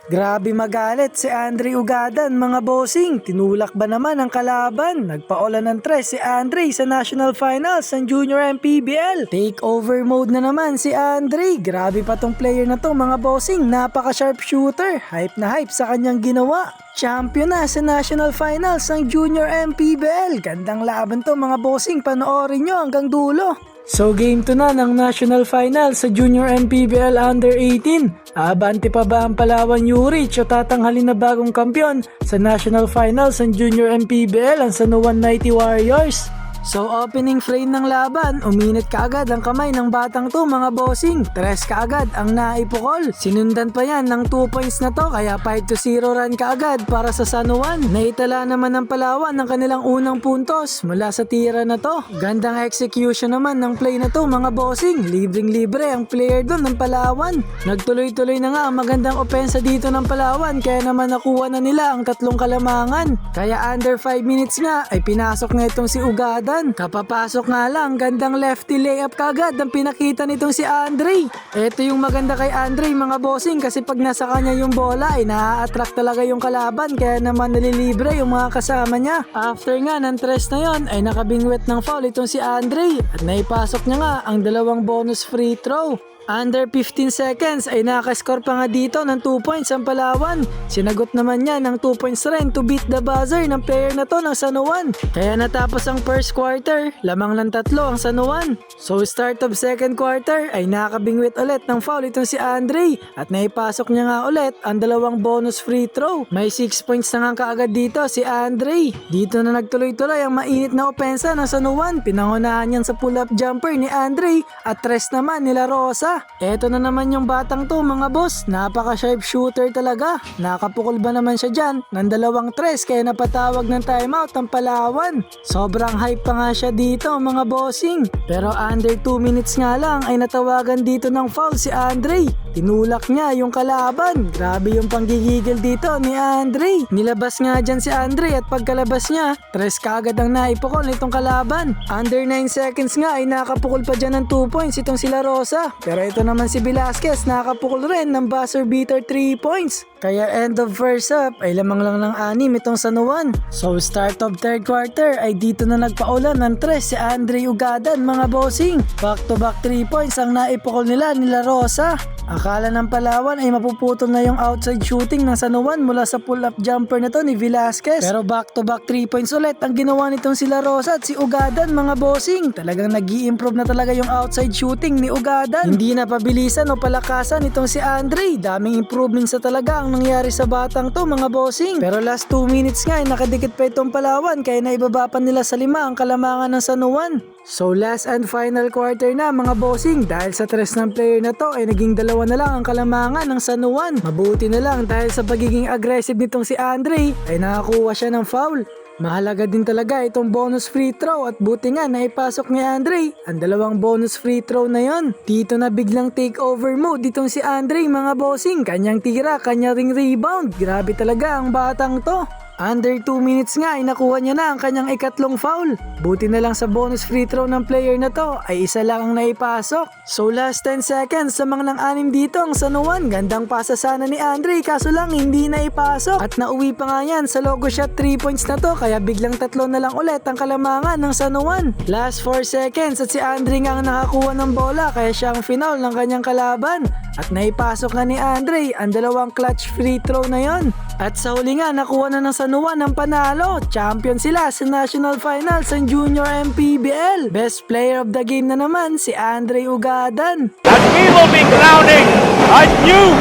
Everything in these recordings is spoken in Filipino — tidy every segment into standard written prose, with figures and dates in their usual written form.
Grabe magalit si Andre Ugadan mga bossing. Tinulak ba naman ang kalaban? Nagpaola ng tres si Andre sa National Finals ng Junior MPBL. Takeover mode na naman si Andre. Grabe pa tong player na to mga bossing. Napaka sharp shooter. Hype na hype sa kanyang ginawa. Champion na sa National Finals ng Junior MPBL. Gandang laban to mga bossing. Panoorin nyo hanggang dulo. So game 2 na ng National Finals sa Junior MPBL Under 18. Abante pa ba ang Palawan Urich o tatanghalin na bagong kampyon sa National Finals ng Junior MPBL ang San Juan Mighty Warriors? So opening frame ng laban, uminit kaagad ang kamay ng batang to mga bossing. Tres kaagad ang naipukol. Sinundan pa yan ng 2 points na to kaya 5-0 run kaagad para sa San Juan. Naitala naman ng Palawan ng kanilang unang puntos mula sa tira na to. Gandang execution naman ng play na to mga bossing. Libreng-libre ang player doon ng Palawan. Nagtuloy-tuloy na nga ang magandang opensa dito ng Palawan kaya naman nakuha na nila ang 3 kalamangan. Kaya under 5 minutes nga ay pinasok na itong si Ugadan. Kapapasok nga lang, gandang lefty layup kagad ang pinakita nitong si Andre. Ito yung maganda kay Andre mga bossing kasi pag nasa kanya yung bola ay na-attract talaga yung kalaban kaya naman nalilibre yung mga kasama niya. After nga ng tres na yon ay nakabingwit ng foul itong si Andre at naipasok niya nga ang 2 bonus free throw. Under 15 seconds ay nakascore pa nga dito ng 2 points ang Palawan. Sinagot naman niya ng 2 points rin to beat the buzzer ng player na to ng San Juan. Kaya natapos ang first quarter, lamang ng 3 ang San Juan. So start of second quarter ay nakabingwit ulit ng foul itong si Andre at naipasok niya nga ulit ang 2 bonus free throw. May 6 points na nga kaagad dito si Andre. Dito na nagtuloy-tuloy ang mainit na opensa ng San Juan. Pinangunahan yan sa pull-up jumper ni Andre at tres naman nila Rosa. Eto na naman yung batang to mga boss, napaka sharp shooter talaga. Nakapukol ba naman siya dyan ng 2 tres kaya napatawag ng timeout ang Palawan. Sobrang hype pa nga siya dito mga bossing. Pero under 2 minutes nga lang ay natawagan dito ng foul si Andre. Tinulak niya yung kalaban. Grabe yung panggigigil dito ni Andre. Nilabas nga dyan si Andre at pagkalabas niya, tres kaagad ang naipukol nitong kalaban. Under 9 seconds nga ay nakapukol pa dyan ng 2 points itong sila Rosa. Pero ito naman si Velasquez nakapukol rin ng buzzer beater 3 points. Kaya end of first up ay lamang lang ng 6 itong San Juan. So start of third quarter ay dito na nagpaulan ng tres si Andre Ugadan mga bossing. Back to back 3 points ang naipukol nila Rosa. Akala ng Palawan ay mapuputol na yung outside shooting ng San Juan mula sa pull-up jumper na to ni Velasquez. Pero back-to-back 3 points ulit ang ginawa nitong sila Rosa at si Ugadan mga bossing. Talagang nag-i-improve na talaga yung outside shooting ni Ugadan. Hindi na pabilisan o palakasan itong si Andre. Daming improvements na talaga ang nangyari sa batang to mga bossing. Pero last 2 minutes nga ay nakadikit pa itong Palawan kaya naibaba pa nila sa 5 ang kalamangan ng San Juan. So last and final quarter na mga bossing dahil sa tres ng player na to ay naging 2 na lang ang kalamangan ng San Juan. Mabuti na lang dahil sa pagiging aggressive nitong si Andre ay nakakuha siya ng foul. Mahalaga din talaga itong bonus free throw at buti nga naipasok ni Andre ang 2 bonus free throw na yon. Dito na biglang takeover mode ditong si Andre mga bossing. Kanyang tira, kanya ring rebound. Grabe talaga ang batang to. Under 2 minutes nga ay nakuha niya na ang kanyang ikatlong foul. Buti na lang sa bonus free throw ng player na to ay isa lang ang naipasok. So last 10 seconds sa mga ng 6 dito ang San Juan. Gandang pasa sana ni Andre kaso lang hindi naipasok. At nauwi pa nga yan sa logo shot 3 points na to kaya biglang 3 na lang ulit ang kalamangan ng San Juan. Last 4 seconds at si Andre nga ang nakakuha ng bola kaya siya ang final ng kanyang kalaban. At naipasok nga ni Andre ang 2 clutch free throw na yon. At sa huli nga nakuha na ng San Juan ang panalo. Champion sila sa National Finals ng Junior MPBL. Best player of the game na naman si Andre Ugadan. At we will be crowning a new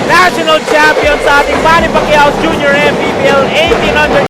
national champion sa ating Manny Pacquiao Junior MPBL 1800